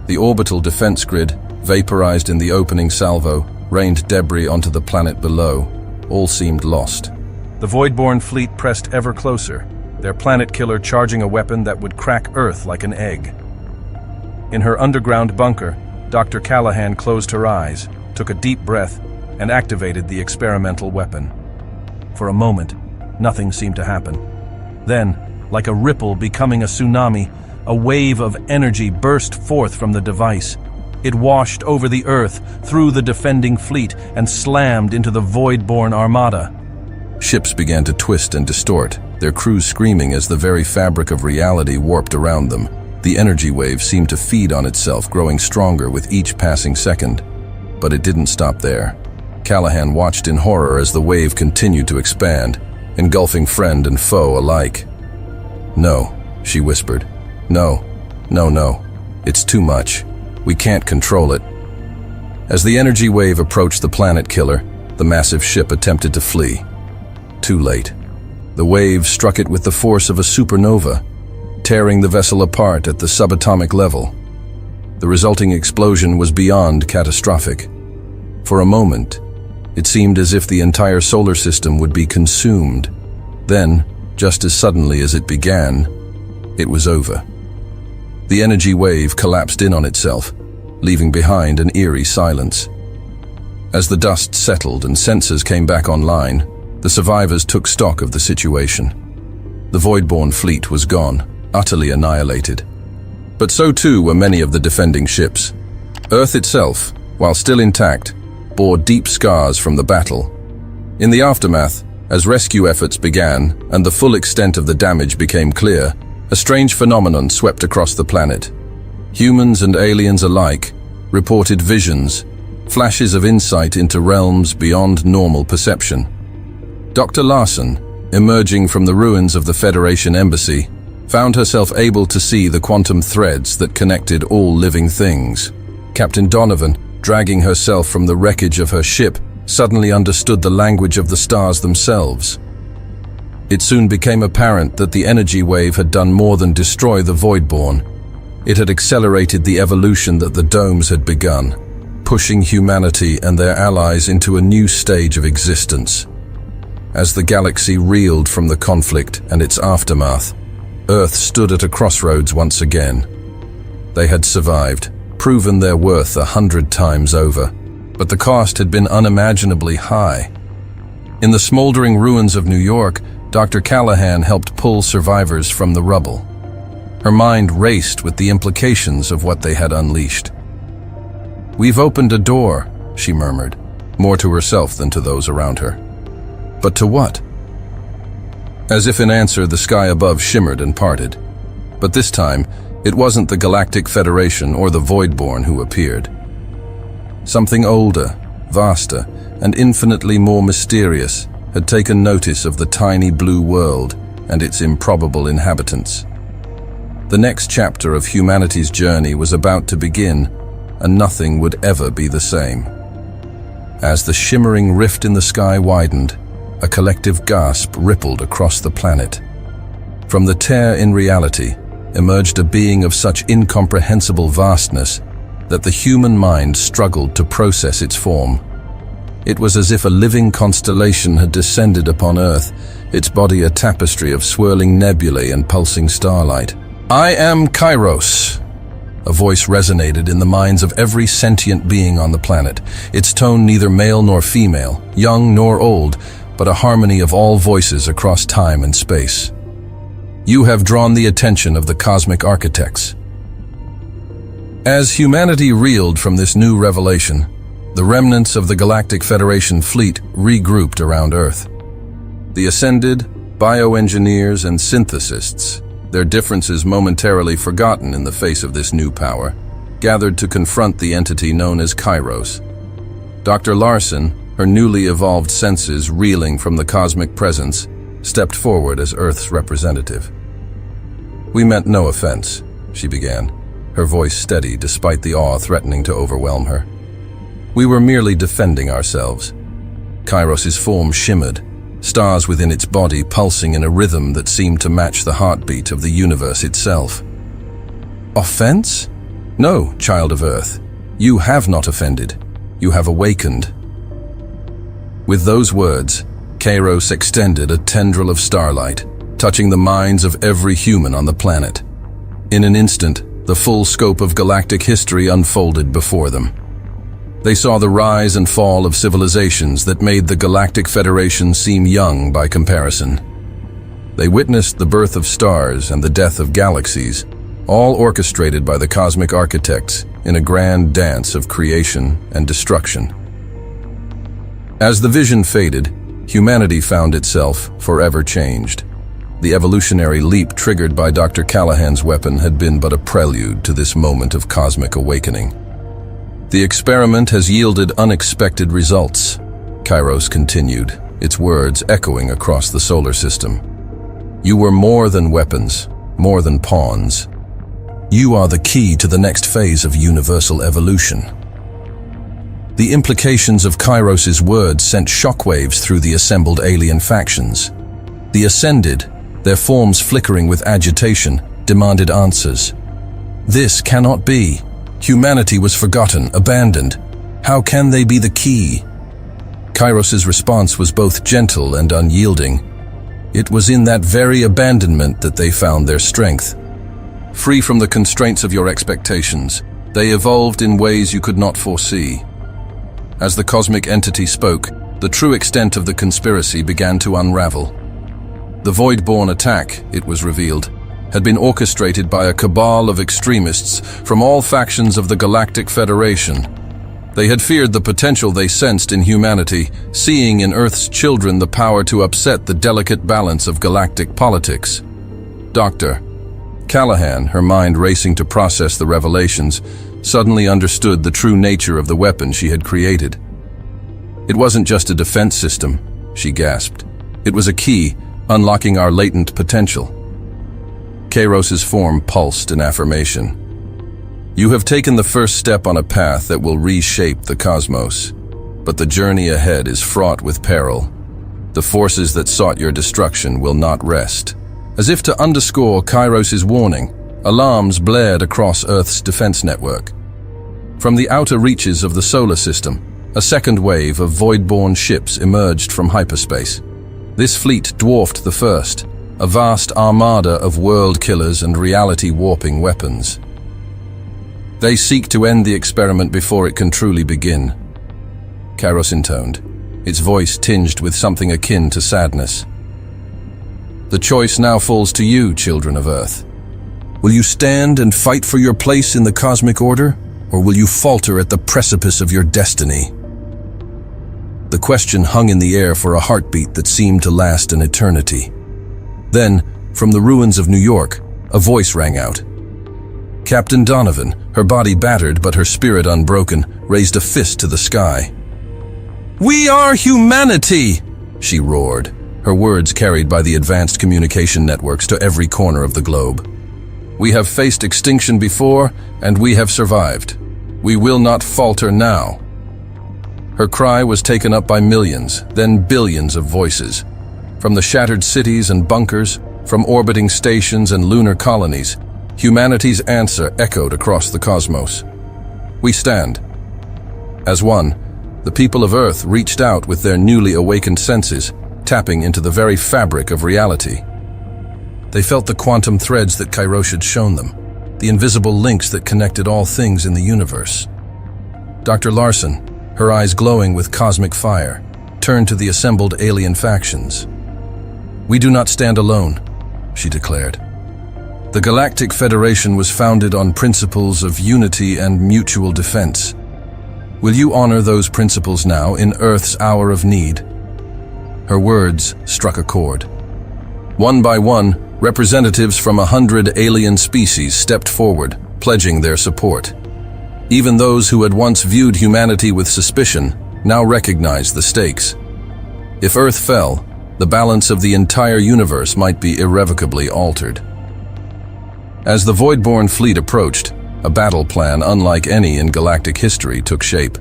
The orbital defense grid, vaporized in the opening salvo, rained debris onto the planet below. All seemed lost. The Voidborn fleet pressed ever closer, their planet killer charging a weapon that would crack Earth like an egg. In her underground bunker, Dr. Callahan closed her eyes, took a deep breath, and activated the experimental weapon. For a moment, nothing seemed to happen. Then, like a ripple becoming a tsunami, a wave of energy burst forth from the device. It washed over the Earth, through the defending fleet, and slammed into the Voidborn armada. Ships began to twist and distort, their crews screaming as the very fabric of reality warped around them. The energy wave seemed to feed on itself, growing stronger with each passing second. But it didn't stop there. Callahan watched in horror as the wave continued to expand, engulfing friend and foe alike. "No," she whispered. "No, no. It's too much. We can't control it." As the energy wave approached the planet killer, the massive ship attempted to flee. Too late. The wave struck it with the force of a supernova, tearing the vessel apart at the subatomic level. The resulting explosion was beyond catastrophic. For a moment, it seemed as if the entire solar system would be consumed. Then, just as suddenly as it began, it was over. The energy wave collapsed in on itself, leaving behind an eerie silence. As the dust settled and sensors came back online, the survivors took stock of the situation. The Voidborn fleet was gone, utterly annihilated. But so too were many of the defending ships. Earth itself, while still intact, bore deep scars from the battle. In the aftermath, as rescue efforts began and the full extent of the damage became clear, a strange phenomenon swept across the planet. Humans and aliens alike reported visions, flashes of insight into realms beyond normal perception. Dr. Larson, emerging from the ruins of the Federation embassy, found herself able to see the quantum threads that connected all living things. Captain Donovan, dragging herself from the wreckage of her ship, suddenly understood the language of the stars themselves. It soon became apparent that the energy wave had done more than destroy the Voidborn. It had accelerated the evolution that the domes had begun, pushing humanity and their allies into a new stage of existence. As the galaxy reeled from the conflict and its aftermath, Earth stood at a crossroads once again. They had survived, proven their worth 100 times over, but the cost had been unimaginably high. In the smoldering ruins of New York, Dr. Callahan helped pull survivors from the rubble. Her mind raced with the implications of what they had unleashed. "We've opened a door," she murmured, more to herself than to those around her. But to what? As if in answer, the sky above shimmered and parted. But this time, it wasn't the Galactic Federation or the Voidborn who appeared. Something older, vaster, and infinitely more mysterious had taken notice of the tiny blue world and its improbable inhabitants. The next chapter of humanity's journey was about to begin, and nothing would ever be the same. As the shimmering rift in the sky widened, a collective gasp rippled across the planet. From the tear in reality emerged a being of such incomprehensible vastness that the human mind struggled to process its form. It was as if a living constellation had descended upon Earth, its body a tapestry of swirling nebulae and pulsing starlight. "I am Kairos," a voice resonated in the minds of every sentient being on the planet, its tone neither male nor female, young nor old, but a harmony of all voices across time and space. "You have drawn the attention of the cosmic architects." As humanity reeled from this new revelation, the remnants of the Galactic Federation fleet regrouped around Earth. The Ascended, bioengineers, and synthesists, their differences momentarily forgotten in the face of this new power, gathered to confront the entity known as Kairos. Dr. Larson, her newly evolved senses reeling from the cosmic presence, stepped forward as Earth's representative. "We meant no offense," she began, her voice steady despite the awe threatening to overwhelm her. "We were merely defending ourselves." Kairos's form shimmered, stars within its body pulsing in a rhythm that seemed to match the heartbeat of the universe itself. "Offense? No, child of Earth. You have not offended. You have awakened." With those words, Kairos extended a tendril of starlight, touching the minds of every human on the planet. In an instant, the full scope of galactic history unfolded before them. They saw the rise and fall of civilizations that made the Galactic Federation seem young by comparison. They witnessed the birth of stars and the death of galaxies, all orchestrated by the cosmic architects in a grand dance of creation and destruction. As the vision faded, humanity found itself forever changed. The evolutionary leap triggered by Dr. Callahan's weapon had been but a prelude to this moment of cosmic awakening. "The experiment has yielded unexpected results," Kairos continued, its words echoing across the solar system. "You were more than weapons, more than pawns. You are the key to the next phase of universal evolution." The implications of Kairos's words sent shockwaves through the assembled alien factions. The Ascended, their forms flickering with agitation, demanded answers. "This cannot be. Humanity was forgotten, abandoned. How can they be the key?" Kairos's response was both gentle and unyielding. It was in that very abandonment that they found their strength. free from the constraints of your expectations. They evolved in ways you could not foresee. As the cosmic entity spoke, the true extent of the conspiracy began to unravel. The Void-born attack, it was revealed, had been orchestrated by a cabal of extremists from all factions of the Galactic Federation. They had feared the potential they sensed in humanity, seeing in Earth's children the power to upset the delicate balance of galactic politics. Dr. Callahan, her mind racing to process the revelations, suddenly understood the true nature of the weapon she had created. It wasn't just a defense system, she gasped. It was a key, unlocking our latent potential. Kairos's form pulsed in affirmation. You have taken the first step on a path that will reshape the cosmos, but the journey ahead is fraught with peril. The forces that sought your destruction will not rest. As if to underscore Kairos's warning, alarms blared across Earth's defense network. From the outer reaches of the solar system, a second wave of void-born ships emerged from hyperspace. This fleet dwarfed the first, a vast armada of world killers and reality-warping weapons. They seek to end the experiment before it can truly begin, Kairos intoned, its voice tinged with something akin to sadness. The choice now falls to you, children of Earth. Will you stand and fight for your place in the cosmic order, or will you falter at the precipice of your destiny? The question hung in the air for a heartbeat that seemed to last an eternity. Then, from the ruins of New York, a voice rang out. Captain Donovan, her body battered but her spirit unbroken, raised a fist to the sky. "We are humanity!" she roared, her words carried by the advanced communication networks to every corner of the globe. "We have faced extinction before, and we have survived. We will not falter now." Her cry was taken up by millions, then billions of voices. From the shattered cities and bunkers, from orbiting stations and lunar colonies, humanity's answer echoed across the cosmos. We stand. As one, the people of Earth reached out with their newly awakened senses, tapping into the very fabric of reality. They felt the quantum threads that Kairos had shown them, the invisible links that connected all things in the universe. Dr. Larson, her eyes glowing with cosmic fire, turned to the assembled alien factions. "We do not stand alone," she declared. "The Galactic Federation was founded on principles of unity and mutual defense. Will you honor those principles now in Earth's hour of need?" Her words struck a chord. One by one, representatives from 100 alien species stepped forward, pledging their support. Even those who had once viewed humanity with suspicion now recognized the stakes. If Earth fell, the balance of the entire universe might be irrevocably altered. As the Void-born fleet approached, a battle plan unlike any in galactic history took shape.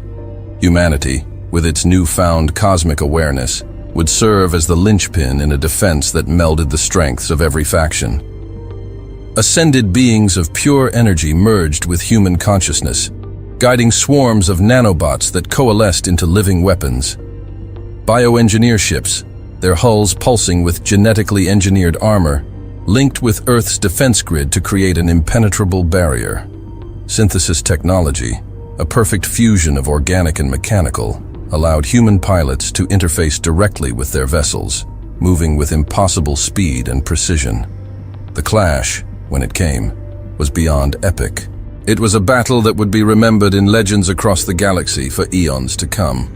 Humanity, with its newfound cosmic awareness, would serve as the linchpin in a defense that melded the strengths of every faction. Ascended beings of pure energy merged with human consciousness, guiding swarms of nanobots that coalesced into living weapons. Bioengineer ships, their hulls pulsing with genetically engineered armor, linked with Earth's defense grid to create an impenetrable barrier. Synthesis technology, a perfect fusion of organic and mechanical, allowed human pilots to interface directly with their vessels, moving with impossible speed and precision. The clash, when it came, was beyond epic. It was a battle that would be remembered in legends across the galaxy for eons to come.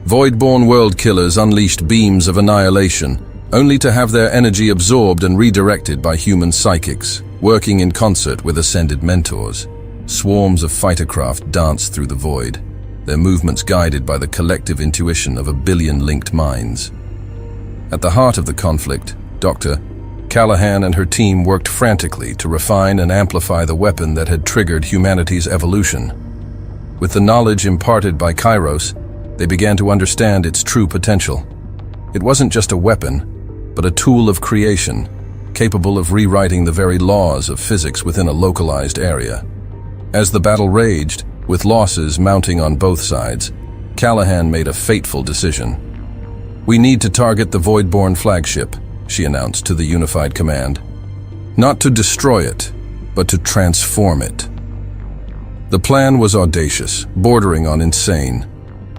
Void-born world killers unleashed beams of annihilation, only to have their energy absorbed and redirected by human psychics, working in concert with ascended mentors. Swarms of fightercraft danced through the void, their movements guided by the collective intuition of a billion linked minds. At the heart of the conflict, Dr. Callahan and her team worked frantically to refine and amplify the weapon that had triggered humanity's evolution. With the knowledge imparted by Kairos, they began to understand its true potential. It wasn't just a weapon, but a tool of creation, capable of rewriting the very laws of physics within a localized area. As the battle raged, with losses mounting on both sides, Callahan made a fateful decision. "We need to target the Void-born flagship," she announced to the unified command. "Not to destroy it, but to transform it. The plan was audacious, bordering on insane.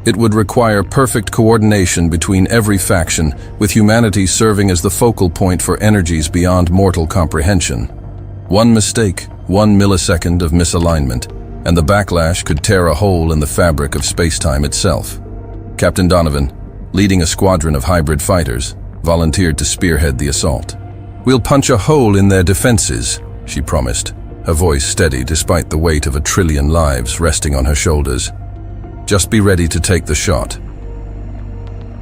It would require perfect coordination between every faction, with humanity serving as the focal point for energies beyond mortal comprehension. One mistake, 1 millisecond of misalignment, and the backlash could tear a hole in the fabric of space-time itself. Captain Donovan, leading a squadron of hybrid fighters, volunteered to spearhead the assault. "We'll punch a hole in their defenses," she promised, her voice steady despite the weight of 1 trillion lives resting on her shoulders. "Just be ready to take the shot."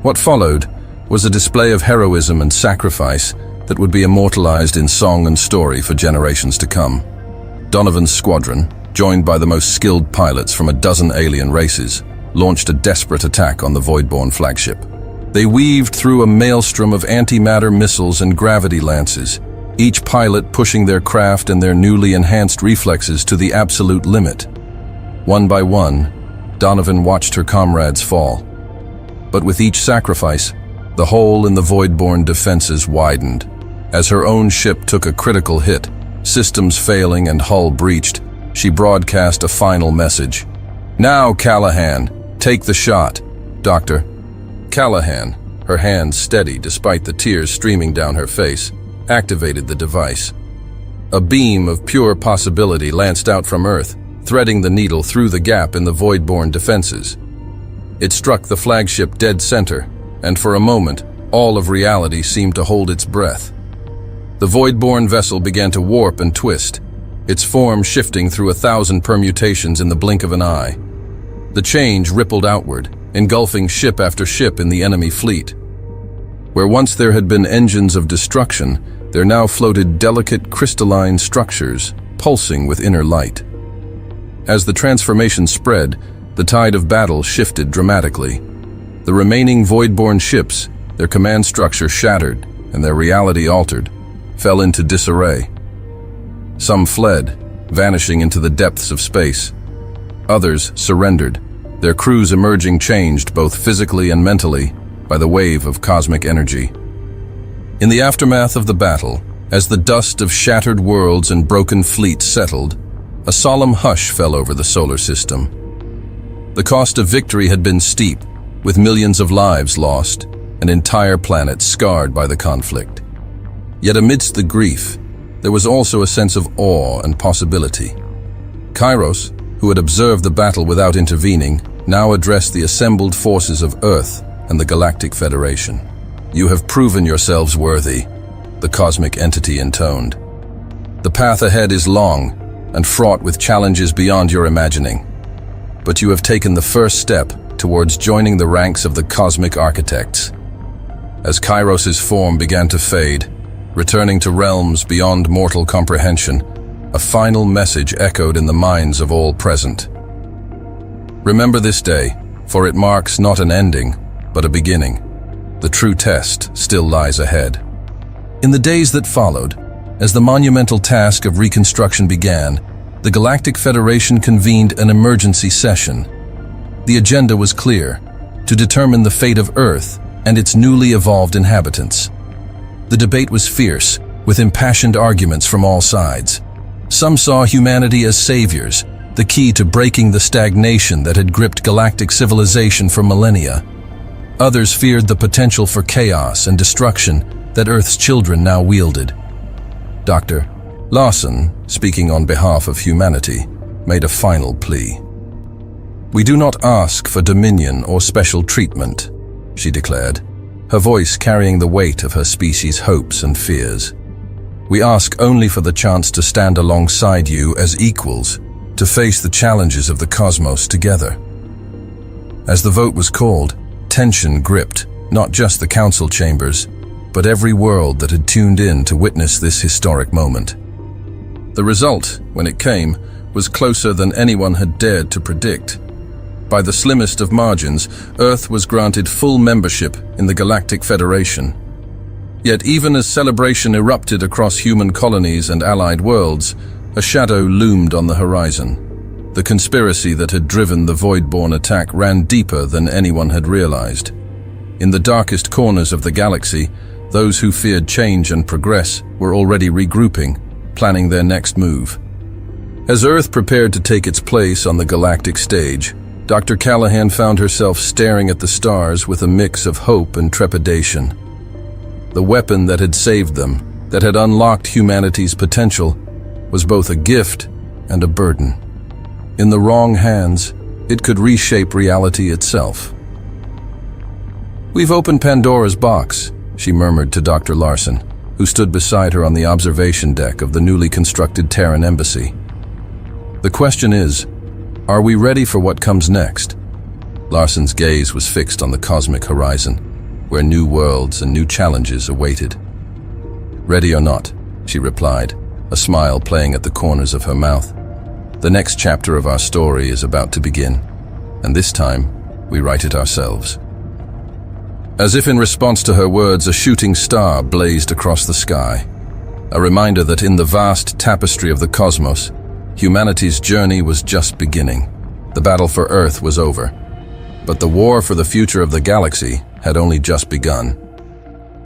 What followed was a display of heroism and sacrifice that would be immortalized in song and story for generations to come. Donovan's squadron, joined by the most skilled pilots from 12 alien races, launched a desperate attack on the Voidborne flagship. They weaved through a maelstrom of antimatter missiles and gravity lances, each pilot pushing their craft and their newly enhanced reflexes to the absolute limit. One by one, Donovan watched her comrades fall. But with each sacrifice, the hole in the Voidborne defenses widened. As her own ship took a critical hit, systems failing and hull breached, she broadcast a final message. "Now, Callahan, take the shot, Doctor." Callahan, her hands steady despite the tears streaming down her face, activated the device. A beam of pure possibility lanced out from Earth, threading the needle through the gap in the Voidborne defenses. It struck the flagship dead center, and for a moment, all of reality seemed to hold its breath. The Voidborne vessel began to warp and twist, its form shifting through 1,000 permutations in the blink of an eye. The change rippled outward, engulfing ship after ship in the enemy fleet. Where once there had been engines of destruction, there now floated delicate crystalline structures, pulsing with inner light. As the transformation spread, the tide of battle shifted dramatically. The remaining Voidborne ships, their command structure shattered and their reality altered, fell into disarray. Some fled, vanishing into the depths of space. Others surrendered, their crews emerging changed both physically and mentally by the wave of cosmic energy. In the aftermath of the battle, as the dust of shattered worlds and broken fleets settled, a solemn hush fell over the solar system. The cost of victory had been steep, with millions of lives lost, and entire planets scarred by the conflict. Yet amidst the grief, there was also a sense of awe and possibility. Kairos, who had observed the battle without intervening, now addressed the assembled forces of Earth and the Galactic Federation. "You have proven yourselves worthy," the cosmic entity intoned. "The path ahead is long and fraught with challenges beyond your imagining. But you have taken the first step towards joining the ranks of the cosmic architects." As Kairos's form began to fade, returning to realms beyond mortal comprehension, a final message echoed in the minds of all present. "Remember this day, for it marks not an ending, but a beginning. The true test still lies ahead." In the days that followed, as the monumental task of reconstruction began, the Galactic Federation convened an emergency session. The agenda was clear: to determine the fate of Earth and its newly evolved inhabitants. The debate was fierce, with impassioned arguments from all sides. Some saw humanity as saviors, the key to breaking the stagnation that had gripped galactic civilization for millennia. Others feared the potential for chaos and destruction that Earth's children now wielded. Dr. Lawson, speaking on behalf of humanity, made a final plea. "We do not ask for dominion or special treatment," she declared, her voice carrying the weight of her species' hopes and fears. "We ask only for the chance to stand alongside you as equals, to face the challenges of the cosmos together." As the vote was called, tension gripped not just the council chambers, but every world that had tuned in to witness this historic moment. The result, when it came, was closer than anyone had dared to predict. By the slimmest of margins, Earth was granted full membership in the Galactic Federation. Yet even as celebration erupted across human colonies and allied worlds, a shadow loomed on the horizon. The conspiracy that had driven the Voidborne attack ran deeper than anyone had realized. In the darkest corners of the galaxy, those who feared change and progress were already regrouping, planning their next move. As Earth prepared to take its place on the galactic stage, Dr. Callahan found herself staring at the stars with a mix of hope and trepidation. The weapon that had saved them, that had unlocked humanity's potential, was both a gift and a burden. In the wrong hands, it could reshape reality itself. "We've opened Pandora's box," she murmured to Dr. Larson, who stood beside her on the observation deck of the newly constructed Terran embassy. "The question is, are we ready for what comes next?" Larson's gaze was fixed on the cosmic horizon, where new worlds and new challenges awaited. "Ready or not," she replied, a smile playing at the corners of her mouth. "The next chapter of our story is about to begin, and this time, we write it ourselves." As if in response to her words, a shooting star blazed across the sky, a reminder that in the vast tapestry of the cosmos, humanity's journey was just beginning. The battle for Earth was over, but the war for the future of the galaxy had only just begun.